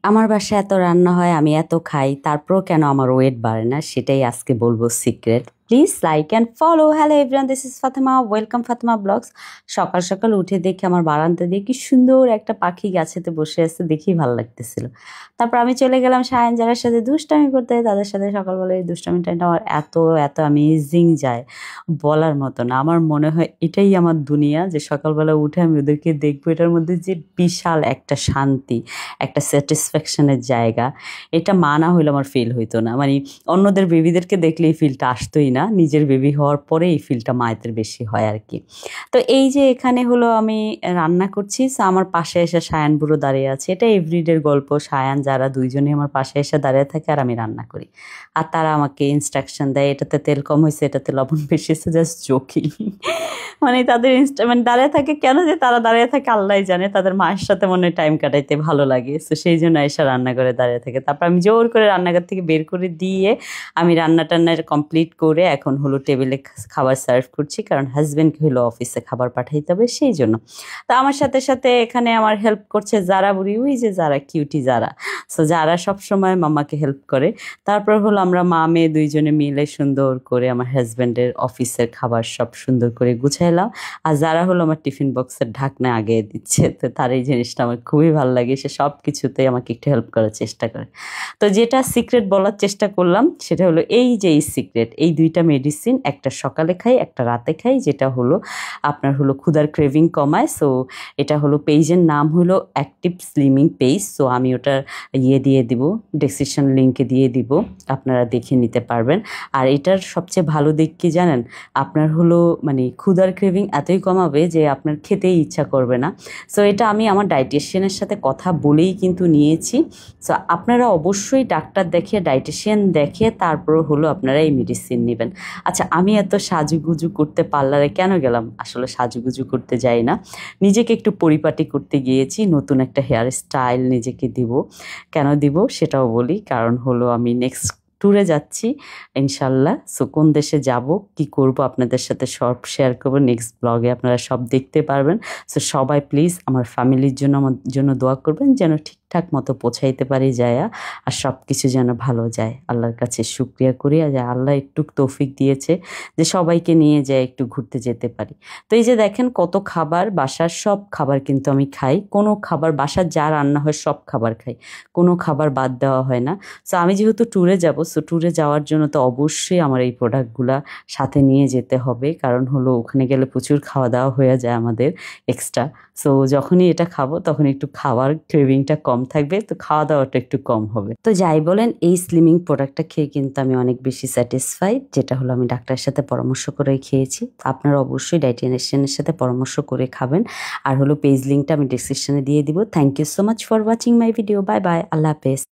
আমার বাসায় এত রান্না হয়, আমি এত খাই, তারপরেও কেন আমার ওয়েট বাড়ে না সেটাই আজকে বলবো secret. Please like and follow. Hello everyone, this is Fatema, welcome Fatema vlogs. সকাল সকাল উঠে দেখি আমার বারান্দা দিয়ে কি সুন্দর একটা পাখি গাছেতে বসে আছে, দেখেই ভালো লাগতেছিল। তারপর আমি চলে গেলাম সায়ান যারা সাথে দুষ্টামি করতে, তাদের সাথে সকালবেলা এই দুষ্টামিটা আমার এত এত অ্যামেজিং যায়, বলার মতো না। আমার মনে হয় এটাই আমার দুনিয়া, যে সকালবেলা উঠে আমি ওদেরকে দেখবো, এটার মধ্যে যে বিশাল একটা শান্তি, একটা স্যাটিসফ্যাকশনের জায়গা, এটা না হইলে আমার ফিল হইতো না। মানে অন্যদের বেবিদেরকে দেখলে এই ফিলটা আসতোই না, নিজের বেবি হওয়ার পরে এই ফিলটা মায়েদের বেশি হয় আর কি। তো এই যে এখানে হলো আমি রান্না করছি, সো আমার পাশে এসে সায়ান বুড়ো দাঁড়িয়ে আছে। এটা এভরিডের গল্প, সায়ান যারা দুইজনে আমার পাশে এসে দাঁড়িয়ে থাকে আর আমি রান্না করি, আর তারা আমাকে ইনস্ট্রাকশন দেয়, এটাতে তেল কম হয়েছে, এটাতে লবণ বেশি হয়েছে, জাস্ট জোকিং। মানে তাদের মানে দাঁড়িয়ে থাকে কেন, যে তারা দাঁড়িয়ে থাকে আল্লাহ জানে, তাদের মায়ের সাথে মনে হয় টাইম কাটাইতে ভালো লাগে, তো সেই জন্য এসে রান্নাঘরে দাঁড়িয়ে থাকে। তারপর আমি জোর করে রান্নাঘর থেকে বের করে দিয়ে আমি রান্না টান্না কমপ্লিট করে এখন হলো টেবিলে খাবার সার্ভ করছি, কারণ হাজব্যান্ডকে হলো অফিসে খাবার পাঠাইতে হবে সেই জন্য। তো আমার সাথে সাথে এখানে আমার হেল্প করছে যারা বুড়ি, ওই যে যারা কিউটি যারা, সো যারা সবসময় মামাকে হেল্প করে। তারপর হলো আমরা মা মেয়ে দুইজনে মিলে সুন্দর করে আমার হাজব্যান্ডের অফিসের খাবার সব সুন্দর করে গুছাইলাম। আর যারা হলো আমার টিফিন বক্সের ঢাকনা আগে দিচ্ছে, তো তার এই জিনিসটা আমার খুবই ভালো লাগে, সে সব কিছুতেই আমাকে একটু হেল্প করার চেষ্টা করে। তো যেটা সিক্রেট বলার চেষ্টা করলাম সেটা হলো এই যে এই সিক্রেট, এই দুইটা মেডিসিন, একটা সকালে খাই একটা রাতে খাই, যেটা হলো আপনার হলো ক্ষুধার ক্রেভিং কমায়। সো এটা হলো পেজের নাম হলো অ্যাক্টিভ স্লিমিং পেজ। সো আমি ওটার দিয়ে দিব, ডেসক্রিপশন লিঙ্কে দিয়ে দিব, আপনারা দেখে নিতে পারবেন। আর এটার সবচেয়ে ভালো দিক কি জানেন, আপনার হলো মানে ক্ষুধার ক্রেভিং এতই কমাবে যে আপনার খেতেই ইচ্ছা করবে না। সো এটা আমি আমার ডায়েটিশিয়ানের সাথে কথা বলেই কিন্তু নিয়েছি। সো আপনারা অবশ্যই ডাক্তার দেখে, ডায়েটিশিয়ান দেখে তারপর হলো আপনারা এই মেডিসিন নেবেন। আচ্ছা, আমি এত সাজুগুজু করতে পার্লারে কেন গেলাম? আসলে সাজুগুজু করতে যাই না, নিজেকে একটু পরিপাটি করতে গিয়েছি, নতুন একটা হেয়ার স্টাইল নিজেকে দিব। কেন দিব সেটাও বলি, কারণ হলো আমি নেক্সট ট্যুরে যাচ্ছি ইনশাল্লাহ। সো কোন দেশে যাব, কি করব, আপনাদের সাথে সব শেয়ার করবো নেক্সট ব্লগে, আপনারা সব দেখতে পারবেন। সো সবাই প্লিজ আমার ফ্যামিলির জন্য, আমার জন্য দোয়া করবেন, যেন ঠিকঠাক মতো পৌঁছাইতে পারি যায়া, আর সব কিছু যেন ভালো যায়। আল্লাহর কাছে শুকরিয়া করি যে আল্লাহ একটু তৌফিক দিয়েছে যে সবাইকে নিয়ে যায় একটু ঘুরতে যেতে পারি। তো এই যে দেখেন কত খাবার, বাসার সব খাবার কিন্তু আমি খাই, কোনো খাবার বাসার যা রান্না হয় সব খাবার খাই, কোনো খাবার বাদ দেওয়া হয় না। সো আমি যেহেতু ট্যুরে যাব, সো ট্যুরে যাওয়ার জন্য তো অবশ্যই আমার এই প্রোডাক্টগুলা সাথে নিয়ে যেতে হবে, কারণ হলো ওখানে গেলে প্রচুর খাওয়া দাওয়া হয়ে যায় আমাদের এক্সট্রা। সো যখনই এটা খাবো তখন একটু খাওয়ার ক্রেভিংটা কম থাকবে, তো খাওয়া দাওয়াটা একটু কম হবে। তো যাই বলেন, এই স্লিমিং প্রোডাক্টটা খেয়ে কিন্তু আমি অনেক বেশি স্যাটিসফাইড, যেটা হলো আমি ডাক্তারের সাথে পরামর্শ করে খেয়েছি। আপনারা অবশ্যই ডায়েটিশিয়ানের সাথে পরামর্শ করে খাবেন। আর হলো পেজ লিঙ্কটা আমি ডিসক্রিপশনে দিয়ে দিব। Thank you so much for watching my video. Bye bye, আল্লাহ হাফেজ।